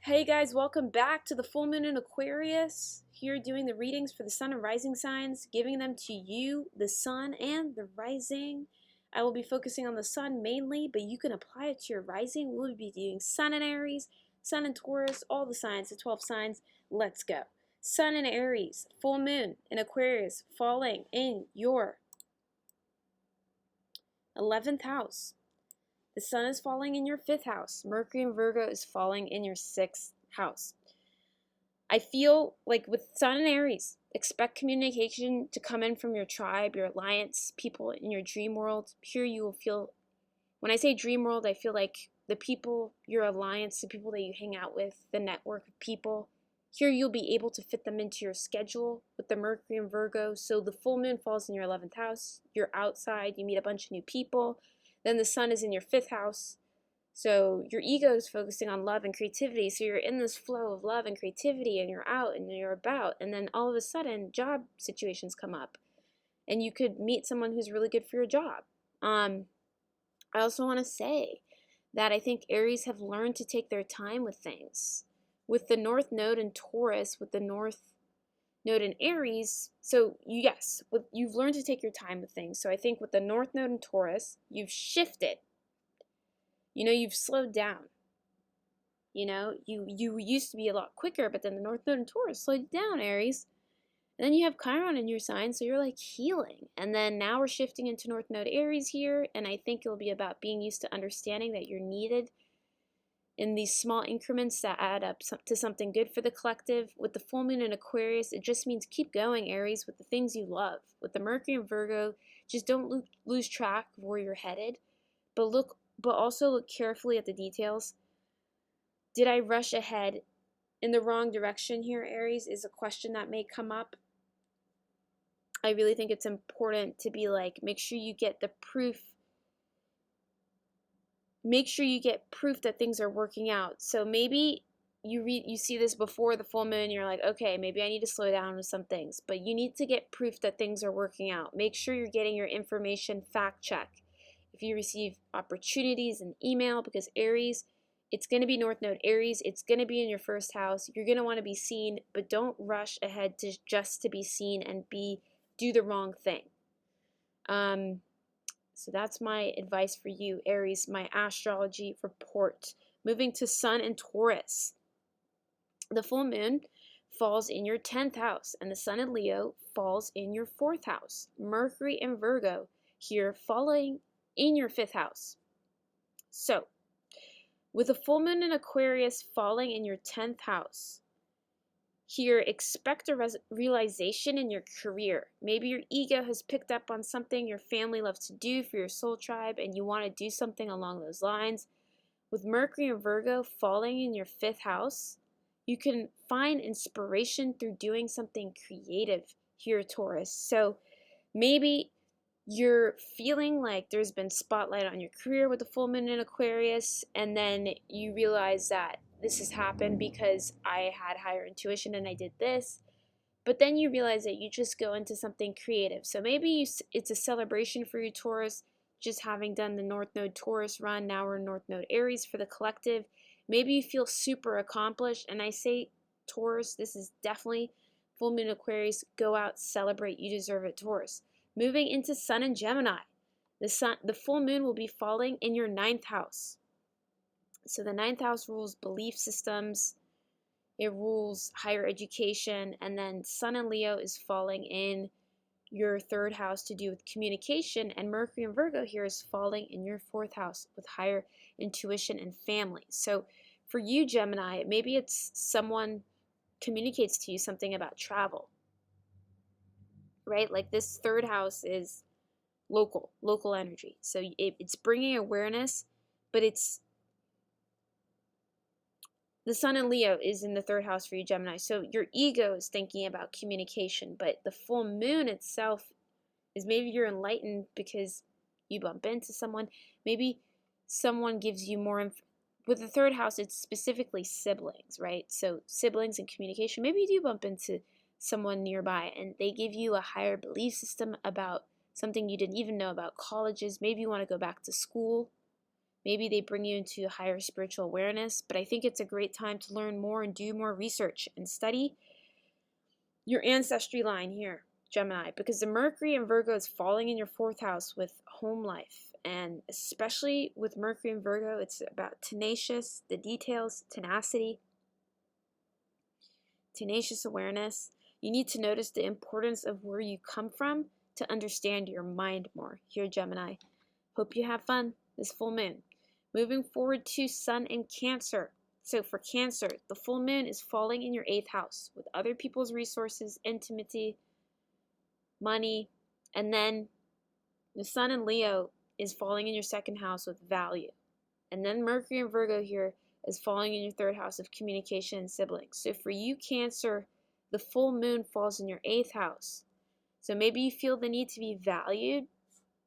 Hey guys, welcome back to the full moon in Aquarius. Here doing the readings for the sun and rising signs, giving them to you, the sun and the rising. I will be focusing on the sun mainly, but you can apply it to your rising. We'll be doing sun in Aries, sun in Taurus, all the signs, the 12 signs. Let's go. Sun in Aries, full moon in Aquarius, falling in your 11th house. The sun is falling in your 5th house. Mercury in Virgo is falling in your 6th house. I feel like with sun in Aries, expect communication to come in from your tribe, your alliance, people in your dream world. Here you will feel, when I say dream world, I feel like the people, your alliance, the people that you hang out with, the network of people. Here you'll be able to fit them into your schedule with the Mercury in Virgo. So the full moon falls in your 11th house. You're outside, you meet a bunch of new people. Then the sun is in your 5th house. So your ego is focusing on love and creativity. So you're in this flow of love and creativity and you're out and you're about. And then all of a sudden job situations come up. And you could meet someone who's really good for your job. I also want to say that I think Aries have learned to take their time with things. With the North Node in Taurus, with the North Node in Aries, so you've learned to take your time with things. So I think with the North Node in Taurus, you've shifted. You've slowed down. You used to be a lot quicker, but then the North Node in Taurus slowed you down, Aries. And then you have Chiron in your sign, so you're like healing. And then now we're shifting into North Node Aries here, and I think it'll be about being used to understanding that you're needed in these small increments that add up to something good for the collective. With the full moon in Aquarius, it just means keep going, Aries, with the things you love. With the Mercury in Virgo, just don't lose track of where you're headed, but also look carefully at the details. Did I rush ahead in the wrong direction here, Aries, is a question that may come up. I really think it's important to be like, make sure you get the proof. Make sure you get proof that things are working out. So maybe you see this before the full moon, you're like, okay, maybe I need to slow down with some things, but you need to get proof that things are working out. Make sure you're getting your information fact check. If you receive opportunities in email, because Aries, it's going to be North Node Aries, it's going to be in your 1st house. You're going to want to be seen, but don't rush ahead just to be seen and do the wrong thing. So that's my advice for you, Aries, my astrology report. Moving to sun in Taurus. The full moon falls in your 10th house, and the sun in Leo falls in your 4th house. Mercury in Virgo here falling in your 5th house. So, with the full moon in Aquarius falling in your 10th house, here, expect a realization in your career. Maybe your ego has picked up on something your family loves to do for your soul tribe, and you want to do something along those lines. With Mercury and Virgo falling in your 5th house, you can find inspiration through doing something creative here, Taurus. So maybe you're feeling like there's been spotlight on your career with the full moon in Aquarius, and then you realize that this has happened because I had higher intuition and I did this. But then you realize that you just go into something creative. So maybe it's a celebration for you, Taurus, just having done the North Node Taurus run. Now we're in North Node Aries for the collective. Maybe you feel super accomplished. And I say, Taurus, this is definitely full moon Aquarius. Go out, celebrate. You deserve it, Taurus. Moving into sun and Gemini. The full moon will be falling in your 9th house. So the 9th house rules belief systems, it rules higher education, and then sun in Leo is falling in your 3rd house to do with communication, and Mercury and Virgo here is falling in your 4th house with higher intuition and family. So for you, Gemini, maybe it's someone communicates to you something about travel, right? Like this 3rd house is local energy. So it's bringing awareness, but the sun in Leo is in the 3rd house for you, Gemini. So your ego is thinking about communication, but the full moon itself is maybe you're enlightened because you bump into someone. Maybe someone gives you more with the 3rd house, it's specifically siblings, right? So siblings and communication. Maybe you do bump into someone nearby and they give you a higher belief system about something you didn't even know about colleges. Maybe you want to go back to school. Maybe they bring you into higher spiritual awareness, but I think it's a great time to learn more and do more research and study your ancestry line here, Gemini, because the Mercury in Virgo is falling in your 4th house with home life. And especially with Mercury in Virgo, it's about tenacious, the details, tenacity, tenacious awareness. You need to notice the importance of where you come from to understand your mind more here, Gemini. Hope you have fun this full moon. Moving forward to Sun in Cancer. So for Cancer, the full moon is falling in your 8th house with other people's resources, intimacy, money, and then the Sun in Leo is falling in your 2nd house with value. And then Mercury in Virgo here is falling in your 3rd house of communication and siblings. So for you, Cancer, the full moon falls in your 8th house. So maybe you feel the need to be valued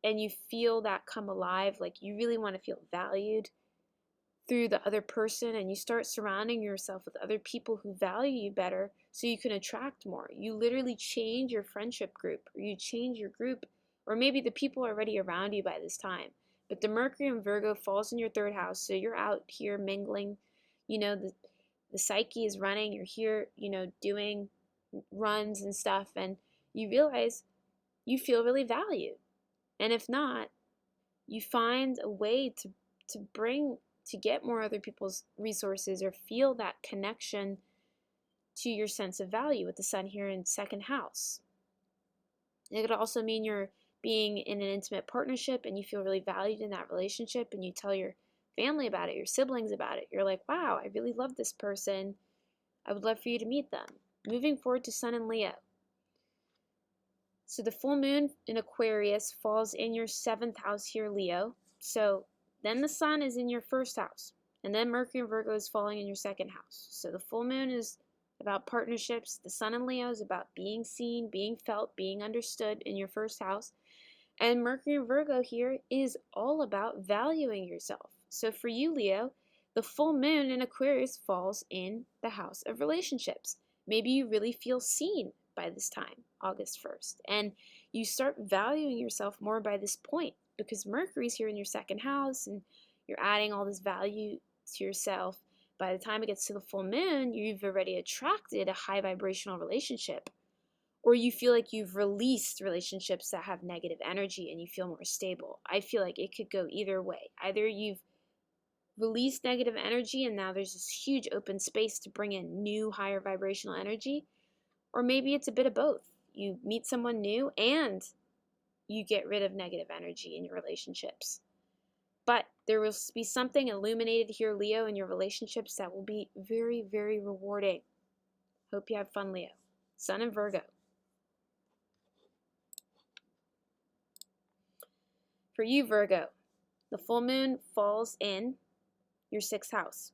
and you feel that come alive, like you really want to feel valued through the other person, and you start surrounding yourself with other people who value you better so you can attract more. You literally change your friendship group, or you change your group, or maybe the people are already around you by this time. But the Mercury in Virgo falls in your 3rd house, so you're out here mingling, the psyche is running, you're here, doing runs and stuff, and you realize you feel really valued. And if not, you find a way to get more other people's resources or feel that connection to your sense of value with the Sun here in 2nd house. It could also mean you're being in an intimate partnership and you feel really valued in that relationship, and you tell your family about it, your siblings about it. You're like, wow, I really love this person. I would love for you to meet them. Moving forward to Sun in Leo. So the full moon in Aquarius falls in your 7th house here, Leo. So then the Sun is in your 1st house. And then Mercury in Virgo is falling in your 2nd house. So the full moon is about partnerships. The Sun in Leo is about being seen, being felt, being understood in your 1st house. And Mercury in Virgo here is all about valuing yourself. So for you, Leo, the full moon in Aquarius falls in the house of relationships. Maybe you really feel seen by this time, August 1st. And you start valuing yourself more by this point because Mercury's here in your 2nd house and you're adding all this value to yourself. By the time it gets to the full moon, you've already attracted a high vibrational relationship, or you feel like you've released relationships that have negative energy and you feel more stable. I feel like it could go either way. Either you've released negative energy and now there's this huge open space to bring in new higher vibrational energy, or maybe it's a bit of both. You meet someone new and you get rid of negative energy in your relationships. But there will be something illuminated here, Leo, in your relationships that will be very, very rewarding. Hope you have fun, Leo. Sun in Virgo. For you, Virgo, the full moon falls in your 6th house.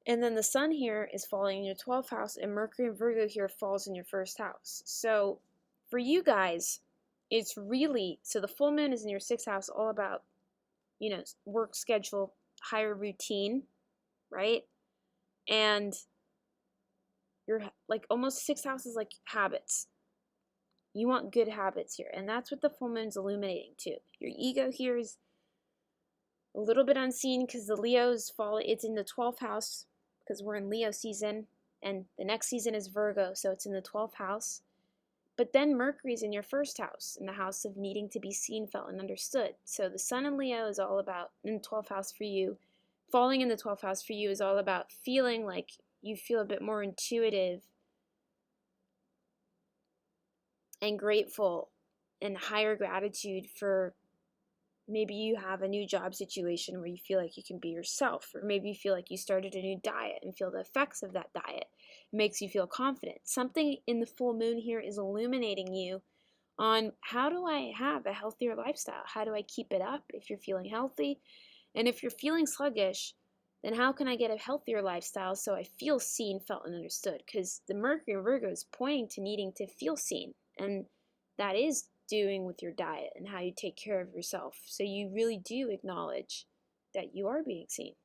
And then the Sun here is falling in your 12th house, and Mercury and Virgo here falls in your 1st house. So for you guys, it's really, so the full moon is in your 6th house, all about, work schedule, higher routine, right? And you're like almost 6th house is like habits. You want good habits here. And that's what the full moon's illuminating too. Your ego here is a little bit unseen because the Leo's fall, it's in the 12th house because we're in Leo season, and the next season is Virgo, so it's in the 12th house. But then Mercury's in your 1st house, in the house of needing to be seen, felt, and understood. So the Sun in Leo is all about, in the 12th house for you, falling in the 12th house for you is all about feeling like you feel a bit more intuitive and grateful and higher gratitude for maybe you have a new job situation where you feel like you can be yourself, or maybe you feel like you started a new diet and feel the effects of that diet. It makes you feel confident. Something in the full moon here is illuminating you on how do I have a healthier lifestyle? How do I keep it up if you're feeling healthy? And if you're feeling sluggish, then how can I get a healthier lifestyle so I feel seen, felt, and understood? Because the Mercury in Virgo is pointing to needing to feel seen, and that is doing with your diet and how you take care of yourself. So you really do acknowledge that you are being seen.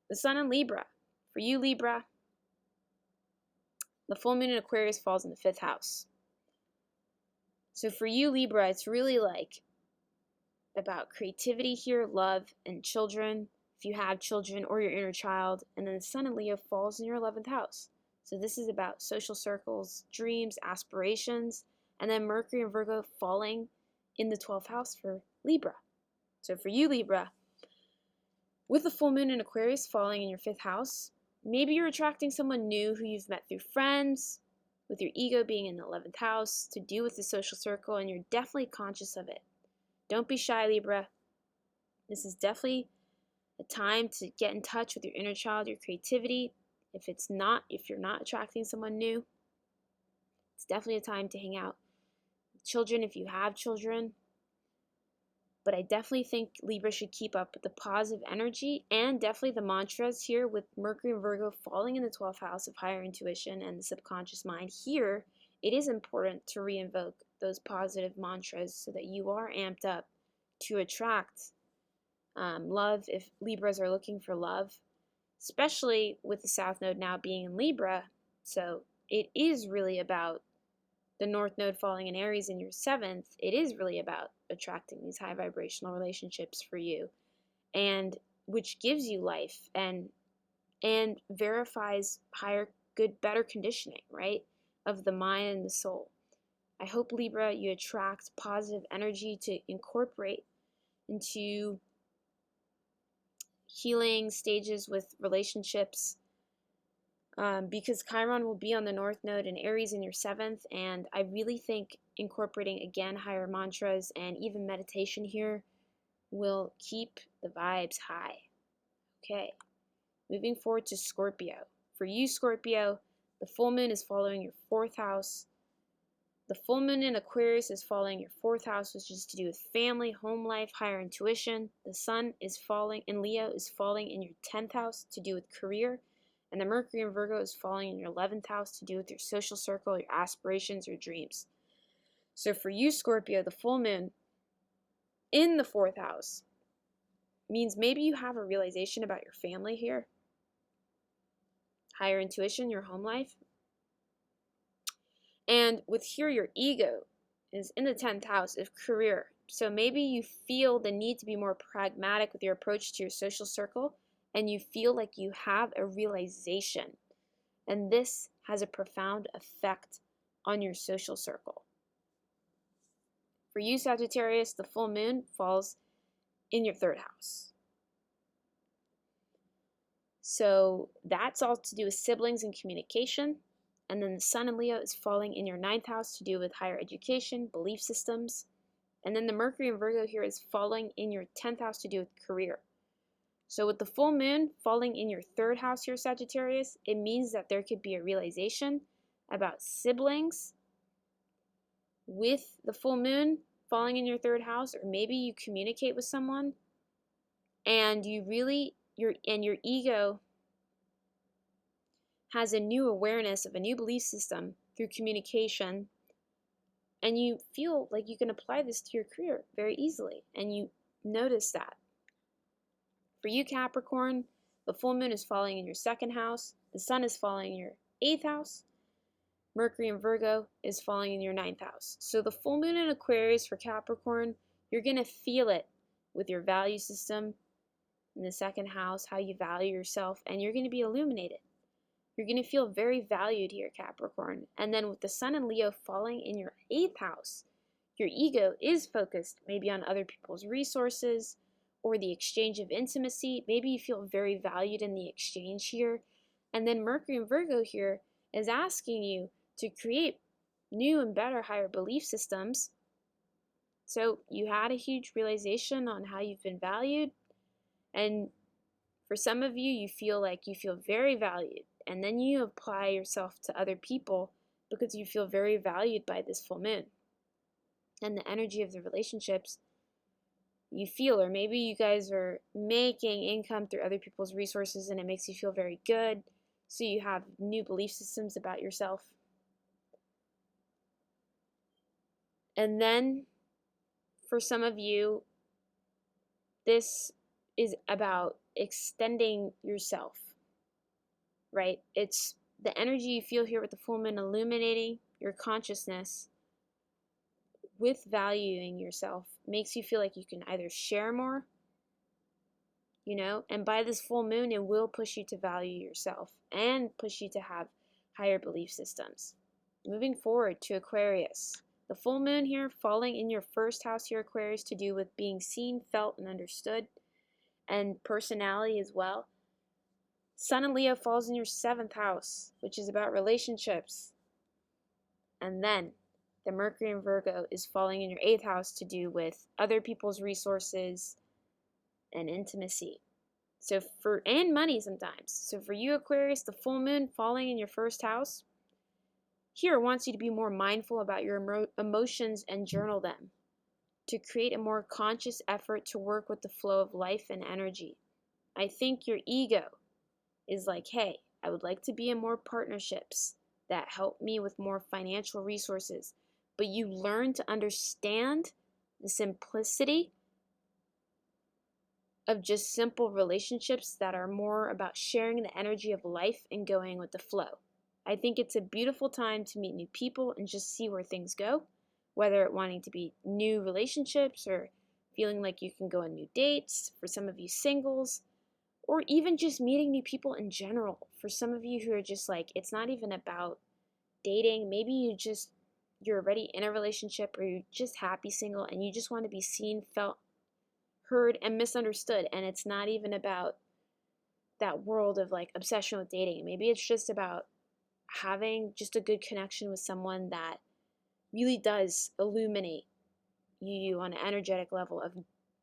The Sun in Libra. For you, Libra, the full moon in Aquarius falls in the 5th house. So for you, Libra, it's really like about creativity here, love, and children, if you have children or your inner child. And then the Sun in Leo falls in your 11th house. So this is about social circles, dreams, aspirations, and then Mercury and Virgo falling in the 12th house for Libra. So for you, Libra, with the full moon in Aquarius falling in your 5th house, maybe you're attracting someone new who you've met through friends, with your ego being in the 11th house, to do with the social circle, and you're definitely conscious of it. Don't be shy, Libra. This is definitely a time to get in touch with your inner child, your creativity. If you're not attracting someone new, it's definitely a time to hang out with children if you have children. But I definitely think Libra should keep up with the positive energy and definitely the mantras here with Mercury and Virgo falling in the 12th house of higher intuition and the subconscious mind. Here, it is important to reinvoke those positive mantras so that you are amped up to attract love if Libras are looking for love, especially with the South Node now being in Libra. So it is really about the North Node falling in Aries in your 7th. It is really about attracting these high vibrational relationships for you, and which gives you life and verifies better conditioning, right, of the mind and the soul. I hope, Libra, you attract positive energy to incorporate into healing stages with relationships, because Chiron will be on the North Node in Aries in your 7th, and I really think incorporating, again, higher mantras and even meditation here will keep the vibes high. Okay, moving forward to Scorpio. For you, Scorpio, the full moon is following your 4th house. The full moon in Aquarius is following your 4th house, which is to do with family, home life, higher intuition. The Sun is falling in Leo, is falling in your 10th house to do with career. And the Mercury in Virgo is falling in your 11th house to do with your social circle, your aspirations, your dreams. So for you, Scorpio, the full moon in the 4th house means maybe you have a realization about your family here, higher intuition, your home life. And with here, your ego is in the 10th house of career. So maybe you feel the need to be more pragmatic with your approach to your social circle, and you feel like you have a realization. And this has a profound effect on your social circle. For you, Sagittarius, the full moon falls in your 3rd house. So that's all to do with siblings and communication. And then the Sun in Leo is falling in your 9th house to do with higher education, belief systems. And then the Mercury in Virgo here is falling in your 10th house to do with career. So with the full moon falling in your 3rd house here, Sagittarius, it means that there could be a realization about siblings with the full moon falling in your 3rd house, or maybe you communicate with someone and your ego has a new awareness of a new belief system through communication, and you feel like you can apply this to your career very easily, and you notice that. For you, Capricorn, the full moon is falling in your 2nd house, the Sun is falling in your 8th house, Mercury in Virgo is falling in your 9th house. So the full moon in Aquarius for Capricorn, you're going to feel it with your value system in the 2nd house, how you value yourself, and you're going to be illuminated. You're going to feel very valued here, Capricorn. And then with the Sun in Leo falling in your 8th house, your ego is focused maybe on other people's resources or the exchange of intimacy. Maybe you feel very valued in the exchange here. And then Mercury in Virgo here is asking you to create new and better higher belief systems. So you had a huge realization on how you've been valued. And for some of you, you feel very valued. And then you apply yourself to other people because you feel very valued by this full moon. And the energy of the relationships you feel, or maybe you guys are making income through other people's resources and it makes you feel very good. So you have new belief systems about yourself. And then for some of you, this is about extending yourself, right? It's the energy you feel here with the full moon illuminating your consciousness with valuing yourself makes you feel like you can either share more, and by this full moon, it will push you to value yourself and push you to have higher belief systems. Moving forward to Aquarius. The full moon here falling in your first house here, Aquarius, to do with being seen, felt, and understood, and personality as well. Sun in Leo falls in your 7th house, which is about relationships. And then the Mercury in Virgo is falling in your 8th house to do with other people's resources and intimacy. And money sometimes. So for you, Aquarius, the full moon falling in your 1st house here wants you to be more mindful about your emotions and journal them, to create a more conscious effort to work with the flow of life and energy. I think your ego is like, hey, I would like to be in more partnerships that help me with more financial resources. But you learn to understand the simplicity of just simple relationships that are more about sharing the energy of life and going with the flow. I think it's a beautiful time to meet new people and just see where things go, whether it wanting to be new relationships or feeling like you can go on new dates for some of you singles, or even just meeting new people in general. For some of you who are just like, it's not even about dating, maybe you're already in a relationship, or you're just happy single and you just want to be seen, felt, heard, and misunderstood, and it's not even about that world of like obsession with dating. Maybe it's just about having just a good connection with someone that really does illuminate you on an energetic level of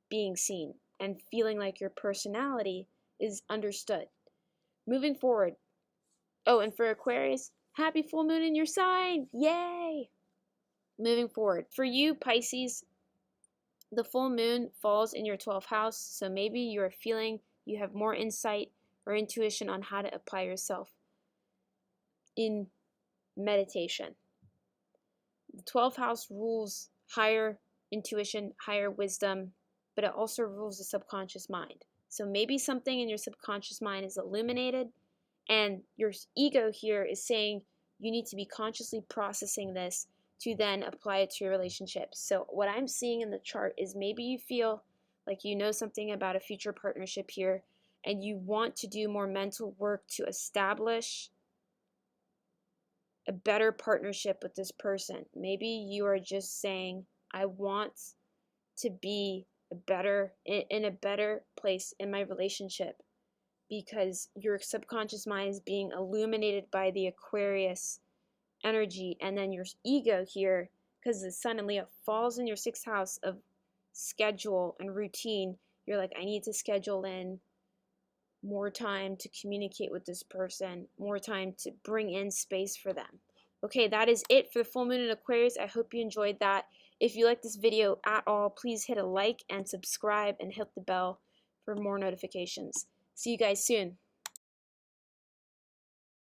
being seen and feeling like your personality is understood. Moving forward. Oh, and for Aquarius, happy full moon in your sign. Yay! Moving forward. For you, Pisces, the full moon falls in your 12th house, so maybe you're feeling you have more insight or intuition on how to apply yourself in meditation. The 12th house rules higher intuition, higher wisdom, but it also rules the subconscious mind. So maybe something in your subconscious mind is illuminated, and your ego here is saying you need to be consciously processing this to then apply it to your relationships. So what I'm seeing in the chart is maybe you feel like you know something about a future partnership here, and you want to do more mental work to establish a better partnership with this person. Maybe you are just saying, I want to be in a better place in my relationship, because your subconscious mind is being illuminated by the Aquarius energy. And then your ego here, because the Sun in Leo falls in your 6th house of schedule and routine, you're like, I need to schedule in more time to communicate with this person, more time to bring in space for them. Okay, that is it for the full moon in Aquarius. I hope you enjoyed that. If you like this video at all, please hit a like and subscribe and hit the bell for more notifications. See you guys soon.